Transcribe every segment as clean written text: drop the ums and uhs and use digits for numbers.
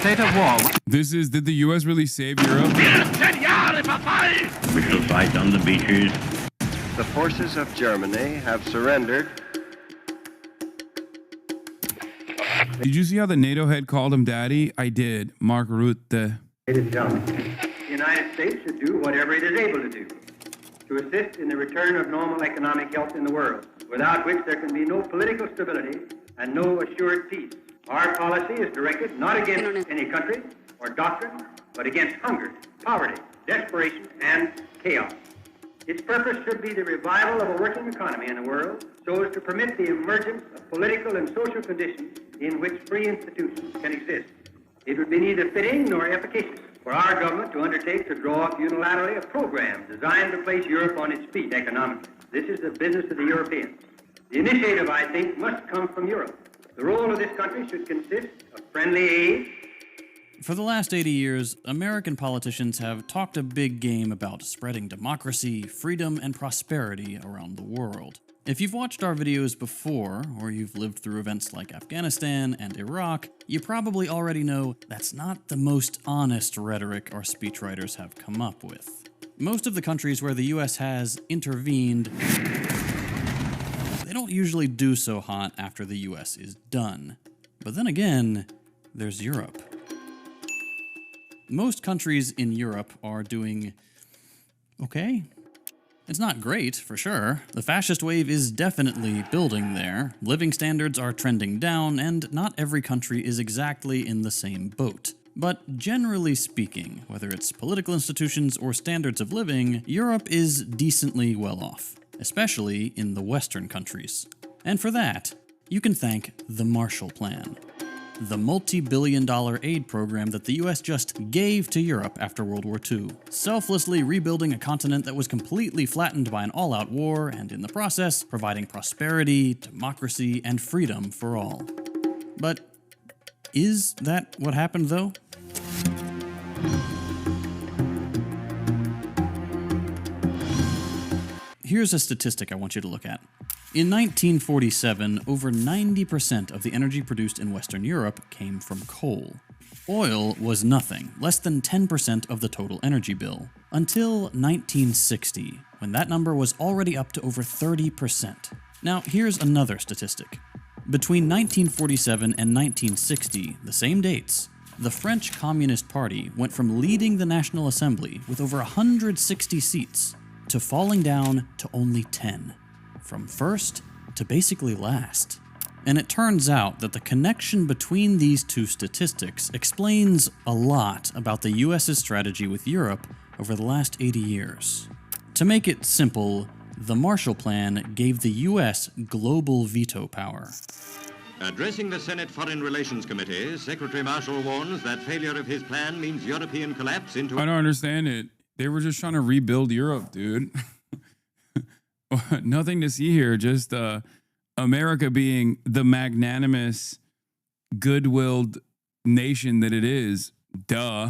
state of war. Did the U.S. really save Europe? We shall fight on the beaches. The forces of Germany have surrendered. Did you see how the NATO head called him daddy? I did. Mark Rutte. Ladies and gentlemen, the United States should do whatever it is able to do to assist in the return of normal economic health in the world, without which there can be no political stability and no assured peace. Our policy is directed not against any country or doctrine, but against hunger, poverty, desperation, and chaos. Its purpose should be the revival of a working economy in the world so as to permit the emergence of political and social conditions in which free institutions can exist. It would be neither fitting nor efficacious for our government to undertake to draw up unilaterally a program designed to place Europe on its feet economically. This is the business of the Europeans. The initiative, I think, must come from Europe. The role of this country should consist of friendly aid. For the last 80 years, American politicians have talked a big game about spreading democracy, freedom, and prosperity around the world. If you've watched our videos before, or you've lived through events like Afghanistan and Iraq, you probably already know that's not the most honest rhetoric our speechwriters have come up with. Most of the countries where the US has intervened, they don't usually do so hot after the US is done. But then again, there's Europe. Most countries in Europe are doing okay. It's not great, for sure. The fascist wave is definitely building there, living standards are trending down, and not every country is exactly in the same boat. But generally speaking, whether it's political institutions or standards of living, Europe is decently well off, especially in the Western countries. And for that, you can thank the Marshall Plan, the multi-billion-dollar aid program that the US just gave to Europe after World War II, selflessly rebuilding a continent that was completely flattened by an all-out war, and in the process, providing prosperity, democracy, and freedom for all. But is that what happened, though? Here's a statistic I want you to look at. In 1947, over 90% of the energy produced in Western Europe came from coal. Oil was nothing, less than 10% of the total energy bill, until 1960, when that number was already up to over 30%. Now, here's another statistic. Between 1947 and 1960, the same dates, the French Communist Party went from leading the National Assembly with over 160 seats to falling down to only 10. From first to basically last. And it turns out that the connection between these two statistics explains a lot about the US's strategy with Europe over the last 80 years. To make it simple, the Marshall Plan gave the US global veto power. Addressing the Senate Foreign Relations Committee, Secretary Marshall warns that failure of his plan means European collapse into... I don't understand it. They were just trying to rebuild Europe, dude. Nothing to see here, just America being the magnanimous, good-willed nation that it is. Duh.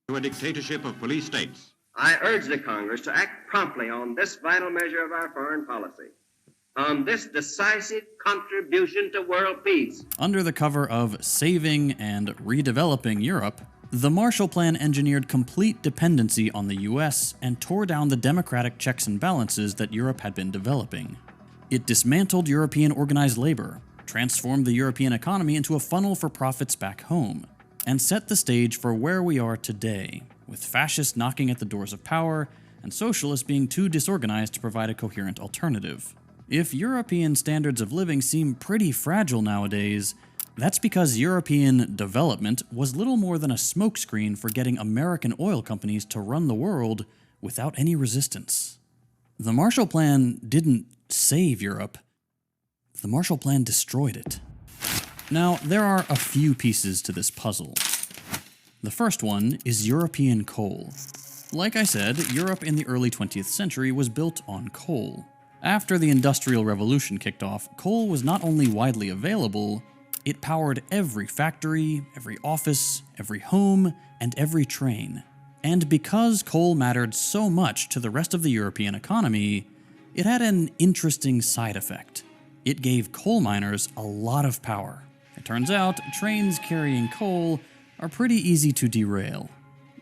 To a dictatorship of police states. I urge the Congress to act promptly on this vital measure of our foreign policy, on this decisive contribution to world peace. Under the cover of saving and redeveloping Europe, the Marshall Plan engineered complete dependency on the US and tore down the democratic checks and balances that Europe had been developing. It dismantled European organized labor, transformed the European economy into a funnel for profits back home, and set the stage for where we are today, with fascists knocking at the doors of power and socialists being too disorganized to provide a coherent alternative. If European standards of living seem pretty fragile nowadays, that's because European development was little more than a smokescreen for getting American oil companies to run the world without any resistance. The Marshall Plan didn't save Europe. The Marshall Plan destroyed it. Now, there are a few pieces to this puzzle. The first one is European coal. Like I said, Europe in the early 20th century was built on coal. After the Industrial Revolution kicked off, coal was not only widely available, it powered every factory, every office, every home, and every train. And because coal mattered so much to the rest of the European economy, it had an interesting side effect. It gave coal miners a lot of power. It turns out trains carrying coal are pretty easy to derail.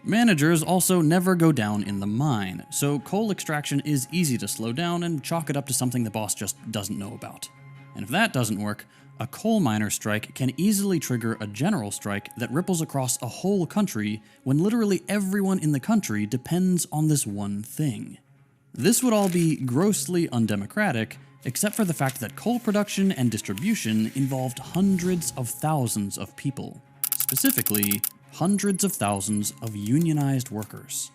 Managers also never go down in the mine, so coal extraction is easy to slow down and chalk it up to something the boss just doesn't know about. And if that doesn't work, a coal miner strike can easily trigger a general strike that ripples across a whole country when literally everyone in the country depends on this one thing. This would all be grossly undemocratic, except for the fact that coal production and distribution involved hundreds of thousands of people. Specifically, hundreds of thousands of unionized workers.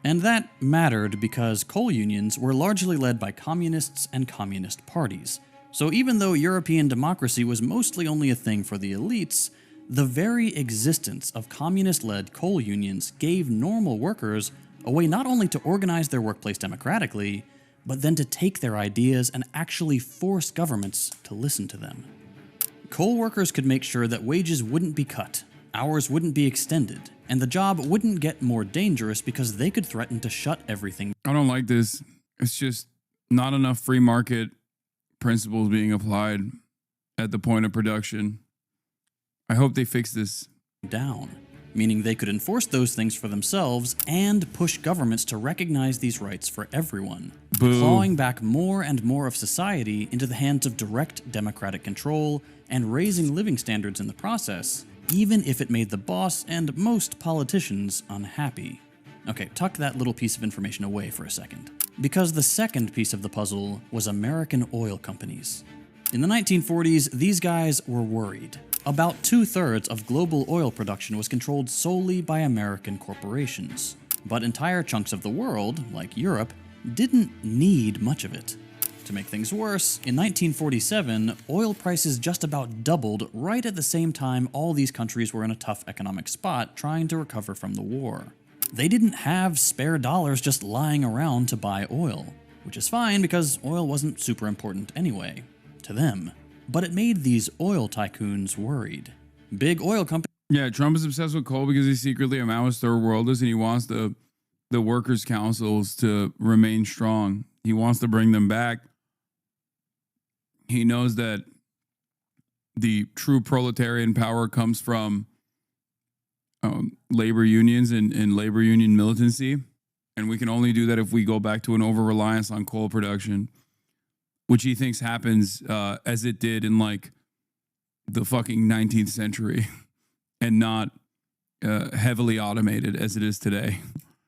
And that mattered because coal unions were largely led by communists and communist parties. So even though European democracy was mostly only a thing for the elites, the very existence of communist-led coal unions gave normal workers a way not only to organize their workplace democratically, but then to take their ideas and actually force governments to listen to them. Coal workers could make sure that wages wouldn't be cut, hours wouldn't be extended, and the job wouldn't get more dangerous because they could threaten to shut everything. I don't like this. It's just not enough free market principles being applied at the point of production. I hope they fix this down, meaning they could enforce those things for themselves and push governments to recognize these rights for everyone, clawing back more and more of society into the hands of direct democratic control and raising living standards in the process, even if it made the boss and most politicians unhappy. Okay, tuck that little piece of information away for a second. Because the second piece of the puzzle was American oil companies. In the 1940s, these guys were worried. About 2/3 of global oil production was controlled solely by American corporations. But entire chunks of the world, like Europe, didn't need much of it. To make things worse, in 1947, oil prices just about doubled right at the same time all these countries were in a tough economic spot trying to recover from the war. They didn't have spare dollars just lying around to buy oil, which is fine because oil wasn't super important anyway, to them. But it made these oil tycoons worried. Big oil companies. Yeah, Trump is obsessed with coal because he's secretly a Maoist third worldist and he wants the workers' councils to remain strong. He wants to bring them back. He knows that the true proletarian power comes from labor unions and labor union militancy. And we can only do that if we go back to an over-reliance on coal production, which he thinks happens as it did in like the fucking 19th century and not heavily automated as it is today.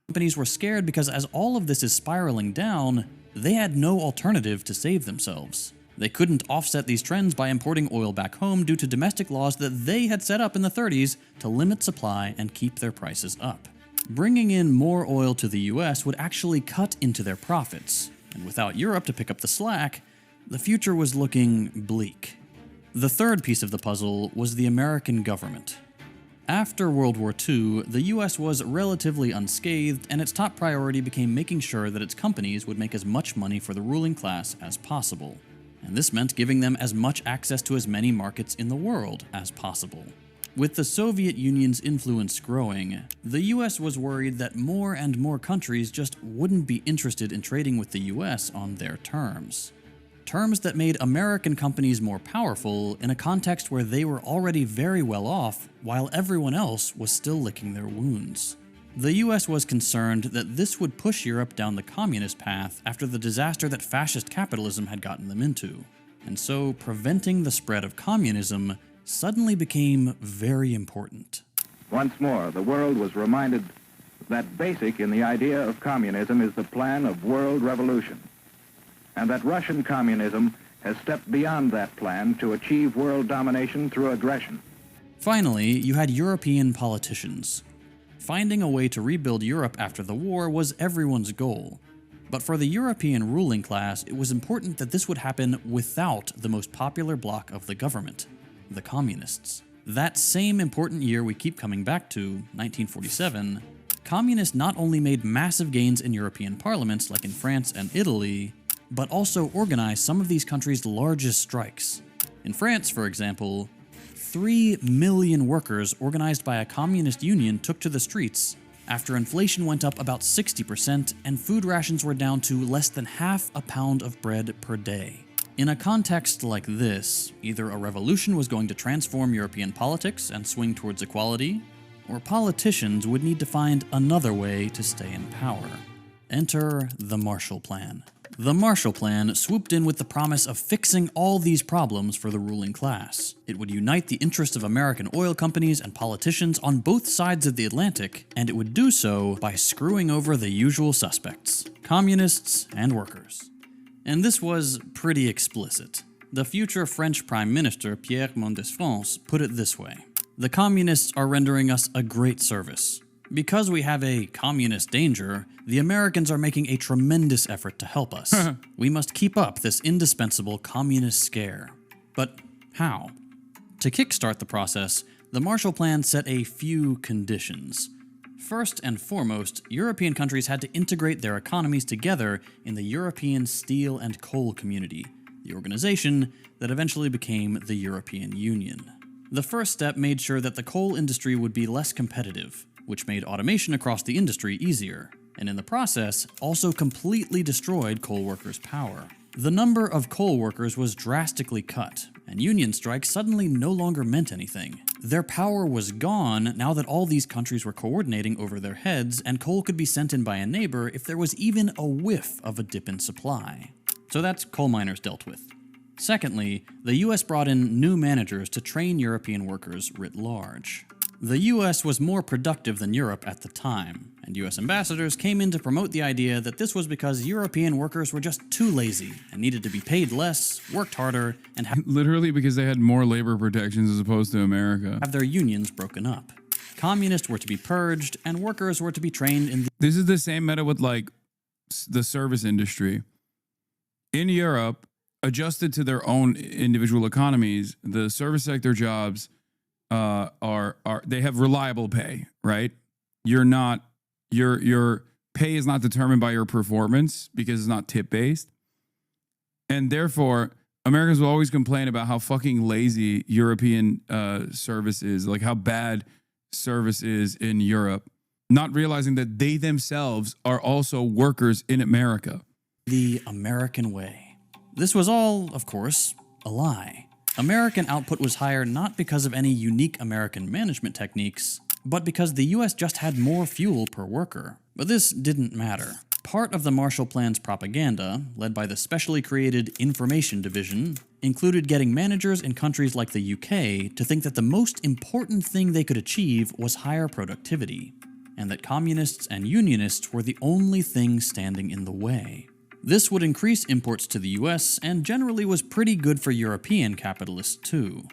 Companies were scared because as all of this is spiraling down, they had no alternative to save themselves. They couldn't offset these trends by importing oil back home due to domestic laws that they had set up in the 30s to limit supply and keep their prices up. Bringing in more oil to the US would actually cut into their profits, and without Europe to pick up the slack, the future was looking bleak. The third piece of the puzzle was the American government. After World War II, the US was relatively unscathed, and its top priority became making sure that its companies would make as much money for the ruling class as possible. And this meant giving them as much access to as many markets in the world as possible. With the Soviet Union's influence growing, the US was worried that more and more countries just wouldn't be interested in trading with the US on their terms. Terms that made American companies more powerful in a context where they were already very well off, while everyone else was still licking their wounds. The US was concerned that this would push Europe down the communist path after the disaster that fascist capitalism had gotten them into. And so preventing the spread of communism suddenly became very important. Once more, the world was reminded that basic in the idea of communism is the plan of world revolution, and that Russian communism has stepped beyond that plan to achieve world domination through aggression. Finally, you had European politicians. Finding a way to rebuild Europe after the war was everyone's goal. But for the European ruling class, it was important that this would happen without the most popular bloc of the government, the communists. That same important year we keep coming back to, 1947, communists not only made massive gains in European parliaments like in France and Italy, but also organized some of these countries' largest strikes. In France, for example, 3 million workers organized by a communist union took to the streets after inflation went up about 60% and food rations were down to less than half a pound of bread per day. In a context like this, either a revolution was going to transform European politics and swing towards equality, or politicians would need to find another way to stay in power. Enter the Marshall Plan. The Marshall Plan swooped in with the promise of fixing all these problems for the ruling class. It would unite the interests of American oil companies and politicians on both sides of the Atlantic, and it would do so by screwing over the usual suspects, communists and workers. And this was pretty explicit. The future French Prime Minister Pierre Mendès-France put it this way: "The communists are rendering us a great service. Because we have a communist danger, the Americans are making a tremendous effort to help us. We must keep up this indispensable communist scare." But how? To kickstart the process, the Marshall Plan set a few conditions. First and foremost, European countries had to integrate their economies together in the European Steel and Coal Community, the organization that eventually became the European Union. The first step made sure that the coal industry would be less competitive, which made automation across the industry easier, and in the process, also completely destroyed coal workers' power. The number of coal workers was drastically cut, and union strikes suddenly no longer meant anything. Their power was gone now that all these countries were coordinating over their heads, and coal could be sent in by a neighbor if there was even a whiff of a dip in supply. So that's coal miners dealt with. Secondly, the US brought in new managers to train European workers writ large. The US was more productive than Europe at the time, and US ambassadors came in to promote the idea that this was because European workers were just too lazy and needed to be paid less, worked harder, and Literally because they had more labor protections as opposed to America. have their unions broken up. Communists were to be purged, and workers were to be trained in the This is the same meta with like the service industry. In Europe, adjusted to their own individual economies, the service sector jobs are they have reliable pay, right? Your pay is not determined by your performance because it's not tip based. And therefore, Americans will always complain about how fucking lazy European service is, like how bad service is in Europe, not realizing that they themselves are also workers in America. the American way. This was all, of course, a lie. American output was higher not because of any unique American management techniques, but because the US just had more fuel per worker. But this didn't matter. Part of the Marshall Plan's propaganda, led by the specially created Information Division, included getting managers in countries like the UK to think that the most important thing they could achieve was higher productivity, and that communists and unionists were the only thing standing in the way. This would increase imports to the US and generally was pretty good for European capitalists too.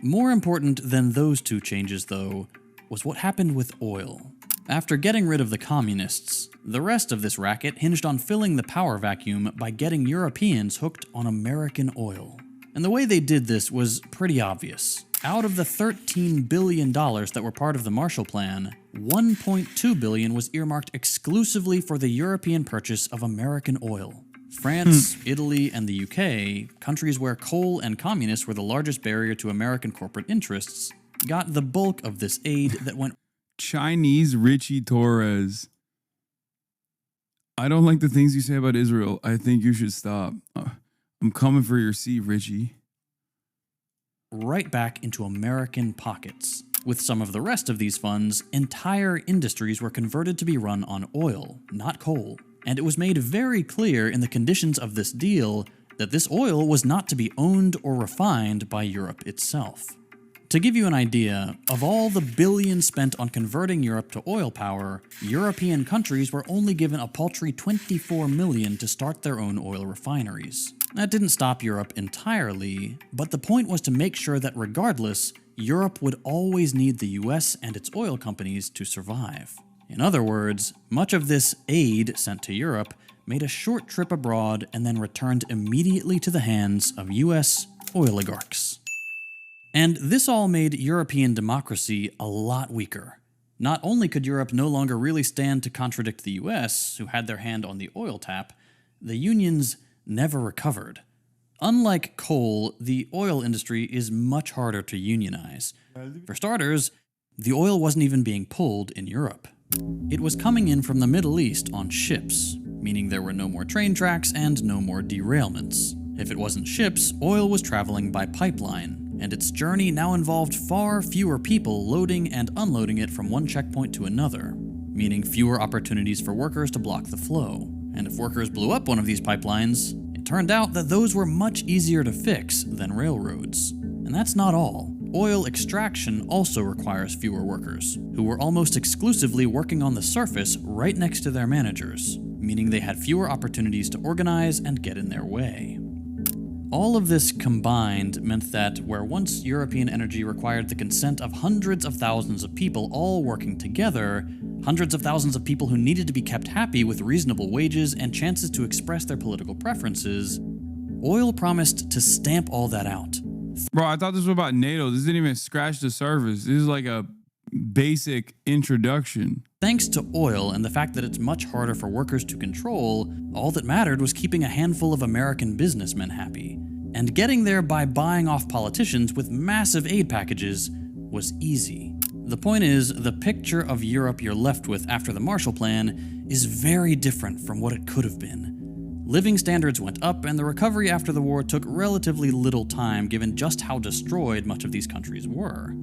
More important than those two changes, though, was what happened with oil. After getting rid of the communists, the rest of this racket hinged on filling the power vacuum by getting Europeans hooked on American oil. And the way they did this was pretty obvious. Out of the $13 billion that were part of the Marshall Plan, $1.2 billion was earmarked exclusively for the European purchase of American oil. France, Italy, and the UK, countries where coal and communists were the largest barrier to American corporate interests, got the bulk of this aid that went. Chinese Richie Torres. I don't like the things you say about Israel. I think you should stop. I'm coming for your seat, Richie. Right back into American pockets. With some of the rest of these funds, entire industries were converted to be run on oil, not coal. And it was made very clear in the conditions of this deal that this oil was not to be owned or refined by Europe itself. To give you an idea, of all the billions spent on converting Europe to oil power, European countries were only given a paltry $24 million to start their own oil refineries. That didn't stop Europe entirely, but the point was to make sure that regardless, Europe would always need the US and its oil companies to survive. In other words, much of this aid sent to Europe made a short trip abroad and then returned immediately to the hands of US oligarchs. And this all made European democracy a lot weaker. Not only could Europe no longer really stand to contradict the US, who had their hand on the oil tap, the unions never recovered. Unlike coal, the oil industry is much harder to unionize. For starters, the oil wasn't even being pulled in Europe. It was coming in from the Middle East on ships, meaning there were no more train tracks and no more derailments. If it wasn't ships, oil was traveling by pipeline. and its journey now involved far fewer people loading and unloading it from one checkpoint to another, meaning fewer opportunities for workers to block the flow. And if workers blew up one of these pipelines, it turned out that those were much easier to fix than railroads. And that's not all. Oil extraction also requires fewer workers, who were almost exclusively working on the surface right next to their managers, meaning they had fewer opportunities to organize and get in their way. All of this combined meant that where once European energy required the consent of hundreds of thousands of people all working together, hundreds of thousands of people who needed to be kept happy with reasonable wages and chances to express their political preferences, oil promised to stamp all that out. Bro, I thought this was about NATO. This didn't even scratch the surface. This is like a basic introduction. Thanks to oil and the fact that it's much harder for workers to control, all that mattered was keeping a handful of American businessmen happy. And getting there by buying off politicians with massive aid packages was easy. The point is, the picture of Europe you're left with after the Marshall Plan is very different from what it could have been. Living standards went up, and the recovery after the war took relatively little time given just how destroyed much of these countries were.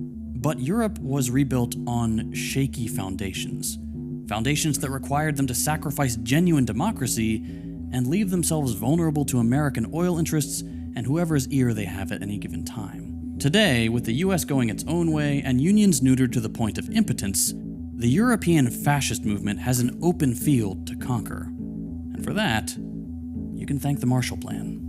But Europe was rebuilt on shaky foundations. Foundations that required them to sacrifice genuine democracy and leave themselves vulnerable to American oil interests and whoever's ear they have at any given time. Today, with the US going its own way and unions neutered to the point of impotence, the European fascist movement has an open field to conquer. And for that, you can thank the Marshall Plan.